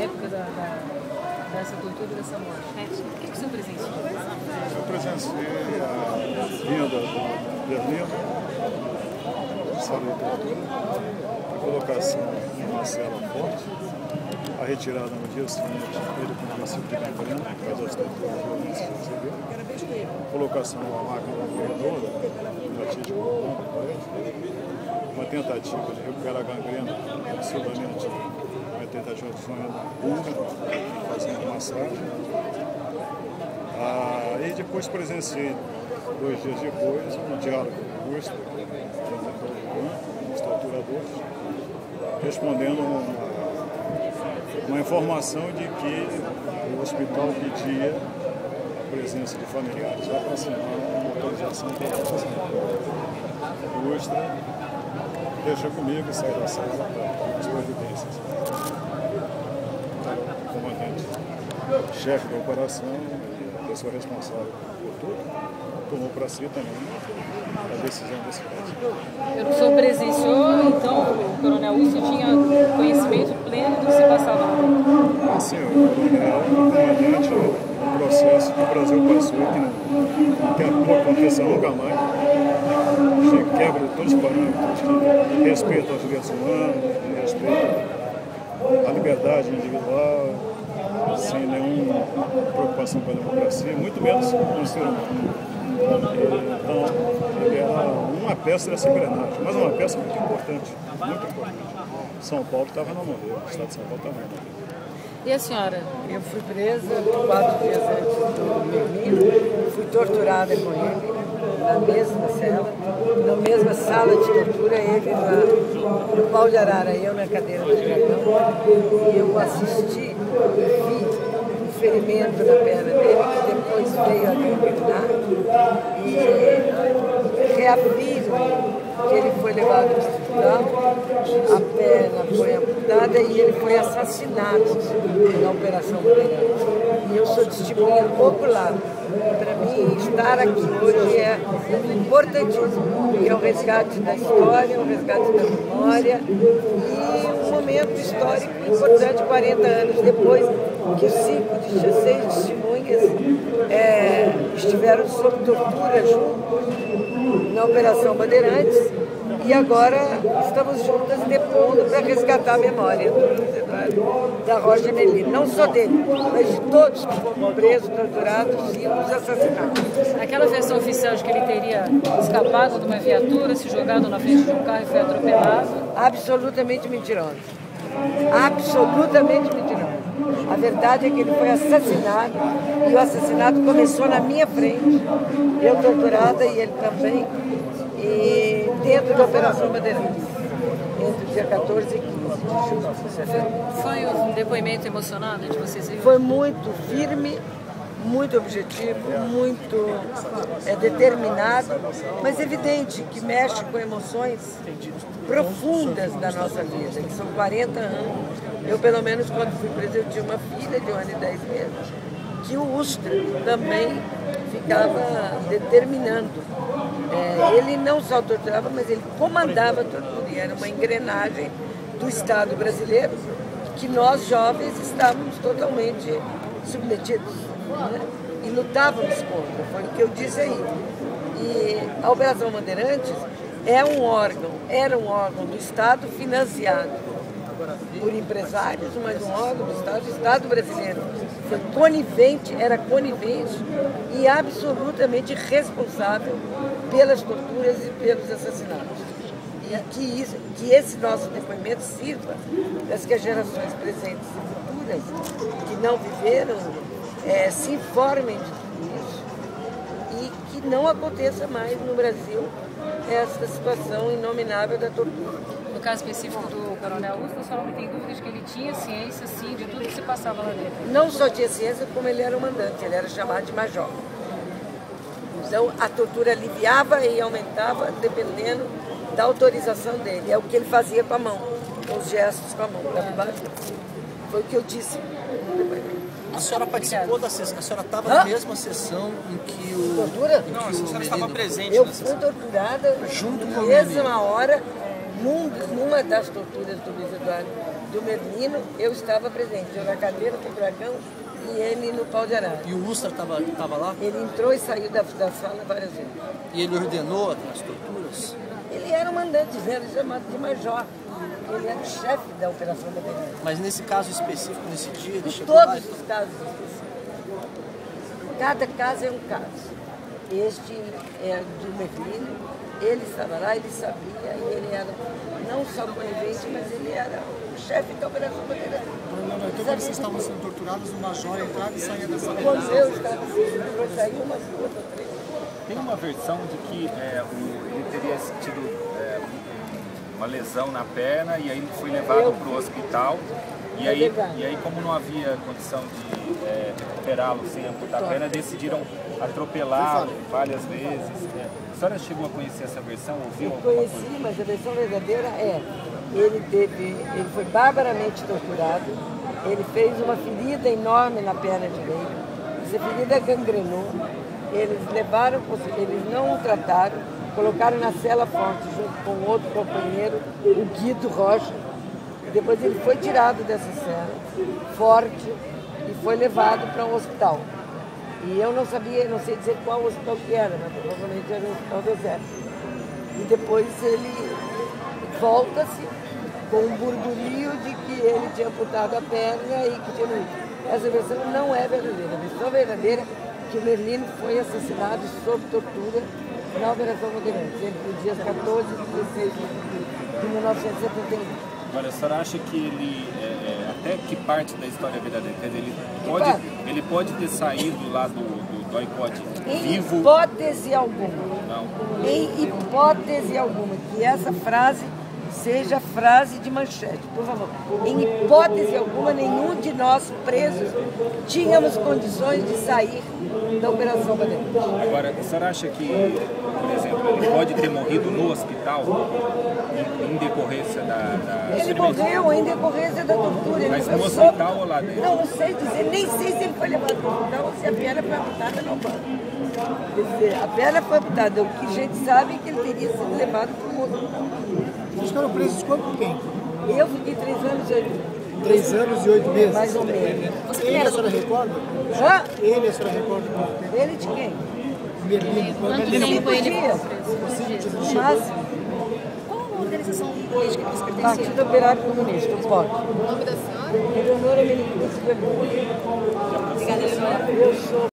época dessa tortura e dessa morte. O que o senhor presenciou? Eu presenciei a vinda do Berlim, sala de tortura, a colocação em uma cela forte, a retirada no dia seguinte, ele com princípio de gangrena, por causa das torturas e violências que recebeu, a colocação numa máquina corredora, uma tentativa de recuperar a gangrena, possivelmente uma tentativa de sonhar público, fazendo massagem. E depois presenciei, 2 dias depois, um diálogo com o Ustra, os torturadores, respondendo uma informação de que o hospital pedia a presença de familiares para assinar uma autorização para o assassinato. O Ustra deixa comigo e sai da sala para as providências. O comandante, chefe da operação, a pessoa responsável por tudo, tomou para si também a decisão desse caso. O senhor presenciou, então, o coronel Ustra tinha conhecimento pleno do que se passava lá? Sim, o coronel, o comandante, o processo que o Brasil passou, que não aconteça nunca mais, que quebra todos os parâmetros, que respeita os direitos humanos, que respeita a liberdade individual, sem nenhuma preocupação com a democracia, muito menos com o ser humano. Então, ele era uma peça dessa engrenagem, mas uma peça muito importante, muito importante. São Paulo estava na mão dele, o estado de São Paulo estava na mão dele. E a senhora? Eu fui presa 4 dias antes do Berlim, fui torturada com ele na mesma cela, na mesma sala de tortura, ele no pau de arara, eu na cadeira do dragão, e eu assisti, vi o ferimento na perna dele, que depois veio a gangrenar, e reafirmo que ele foi levado ao hospital, a perna foi amputada e ele foi assassinado na Operação Bandeirante. E eu sou testemunha ocular. Para mim, estar aqui hoje é importantíssimo, porque é o resgate da história, o resgate da memória e um momento histórico importante, 40 anos depois, que 6 testemunhas estiveram sob tortura juntos na Operação Bandeirantes e agora estamos juntas depondo para resgatar a memória da Rocha Melino, não só dele, mas de todos que foram presos, torturados e os assassinados. Aquela versão oficial de que ele teria escapado de uma viatura, se jogado na frente de um carro e foi atropelado? Absolutamente mentirosa. Absolutamente mentirosa. A verdade é que ele foi assassinado e o assassinato começou na minha frente, eu torturada e ele também, e dentro da Operação Bandeirantes, entre o dia 14 e 15 de julho. Foi um depoimento emocionante de vocês? Foi muito firme, muito objetivo, muito determinado, mas evidente que mexe com emoções profundas da nossa vida, que são 40 anos. Eu, pelo menos, quando fui presa, eu tinha uma filha de 1 ano e 10 meses, que o Ustra também ficava determinando. Ele não só torturava, mas ele comandava a tortura, e era uma engrenagem do Estado brasileiro que nós, jovens, estávamos totalmente submetidos, né? E lutávamos contra, foi o que eu disse aí. E a Operação Bandeirantes era um órgão do Estado financiado por empresários, mas um órgão do Estado brasileiro. Foi conivente, era conivente e absolutamente responsável pelas torturas e pelos assassinatos. E que esse nosso depoimento sirva para que as gerações presentes e futuras que não viveram se informem de tudo isso e que não aconteça mais no Brasil essa situação inominável da tortura. No caso específico do coronel Ustra, a senhora não tem dúvidas que ele tinha ciência, sim, de tudo que se passava lá dentro? Não só tinha ciência, como ele era o mandante, ele era chamado de major. Então, a tortura aliviava e aumentava dependendo da autorização dele. É o que ele fazia com a mão, com os gestos com a mão. Foi o que eu disse. A senhora participou da sessão? A senhora estava na mesma sessão em que o... Tortura? Não, a senhora estava presente. Eu fui torturada junto com a mesma hora, numa das torturas do Luiz Eduardo do Merlino, eu estava presente. Eu na cadeira do Dragão e ele no pau de arara. E o Ustra estava lá? Ele entrou e saiu da sala várias vezes. E ele ordenou as torturas? Ele era o mandante, era chamado de major. Ele era o chefe da Operação Bandeirantes. Mas nesse caso específico, nesse dia, ele chegou Todos lá... os casos específicos. Cada caso é um caso. Este é do Merlino, ele estava lá, ele sabia, e ele era não só conivente, mas ele era o chefe da Operação Bandeirantes. Então, quando vocês estavam sendo torturados, o major entrava e saía da sala. Quando eu estava assim, saiu umas duas ou três. Tem uma versão de que ele teria tido uma lesão na perna e aí ele foi levado para o hospital. E aí, como não havia condição de recuperá-lo sem amputar a perna, decidiram atropelá-lo várias vezes. A senhora chegou a conhecer essa versão? Ouviu alguma coisa? Conheci, mas a versão verdadeira é: ele foi barbaramente torturado, ele fez uma ferida enorme na perna direita, essa ferida gangrenou, eles não o trataram, colocaram na cela forte junto com outro companheiro, o Guido Rocha. Depois ele foi tirado dessa cela, forte, e foi levado para um hospital. E eu não sabia, não sei dizer qual hospital que era, mas provavelmente era o Hospital do Exército. E depois ele volta-se com um burburinho de que ele tinha amputado a perna e que tinha morrido. Essa versão não é verdadeira. A versão verdadeira é que o Merlino foi assassinado sob tortura na Operação Bandeirantes, entre os dias 14 e 16 de 1971. Agora, a senhora acha que ele, até que parte da história é verdadeira? Quer dizer, ele pode ter saído lá do Oicode vivo? Em hipótese alguma. Não. Em hipótese alguma. Que essa frase seja frase de manchete, por favor. Em hipótese alguma, nenhum de nós presos tínhamos condições de sair da Operação Bandeirantes. Agora, a senhora acha que, por exemplo, ele pode ter morrido no hospital em decorrência da Ele morreu em decorrência da tortura. Mas no hospital ou lá dentro? Não sei dizer, nem sei se ele foi levado para o hospital ou se a perna foi amputada no banco. Quer dizer, a perna foi amputada. O que a gente sabe é que ele teria sido levado para o hospital. Vocês ficaram presos quanto tempo? Eu fiquei 3 anos e 8 meses. 3 anos e 8 meses? Mais ou menos. Ele, a senhora recorda? Hã? Ele, a senhora recorda quanto tempo? Ele de quem? Merlino. Quanto tempo ele dias. No máximo. Qual organização política que eles pertenciam? Partido Operário Comunista, o POC. O nome da senhora? Eleonora Menezes Vergonha. Obrigada, Eleonora. Eu sou